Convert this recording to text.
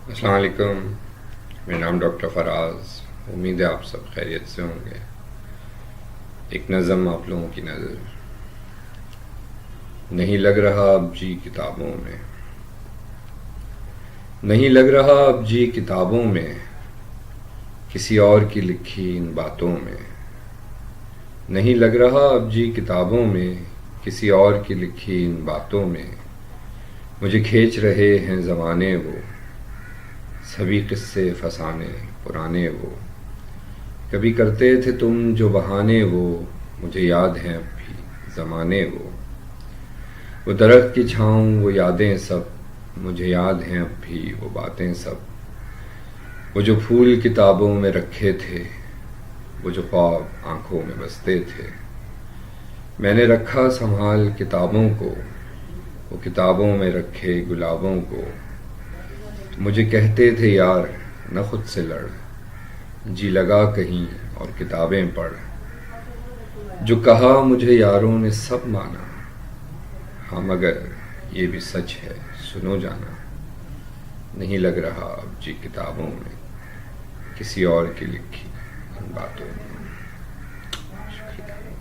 السلام علیکم. میرا نام ڈاکٹر فراز. امید ہے آپ سب خیریت سے ہوں گے. ایک نظم آپ لوگوں کی نظر. نہیں لگ رہا اب جی کتابوں میں، نہیں لگ رہا اب جی کتابوں میں، کسی اور کی لکھی ان باتوں میں. نہیں لگ رہا اب جی کتابوں میں، کسی اور کی لکھی ان باتوں میں. مجھے کھینچ رہے ہیں زمانے وہ، سبھی قصے فسانے پرانے وہ. کبھی کرتے تھے تم جو بہانے وہ، مجھے یاد ہیں اب بھی زمانے وہ. وہ درخت کی چھاؤں وہ یادیں سب، مجھے یاد ہیں اب بھی وہ باتیں سب. وہ جو پھول کتابوں میں رکھے تھے، وہ جو خواب آنکھوں میں بستے تھے. میں نے رکھا سنبھال کتابوں کو، وہ کتابوں میں رکھے گلابوں کو. مجھے کہتے تھے یار نہ خود سے لڑ، جی لگا کہیں اور کتابیں پڑھ. جو کہا مجھے یاروں نے سب مانا، ہاں مگر یہ بھی سچ ہے سنو جانا. نہیں لگ رہا اب جی کتابوں میں، کسی اور کی لکھی ان باتوں میں. شکریہ.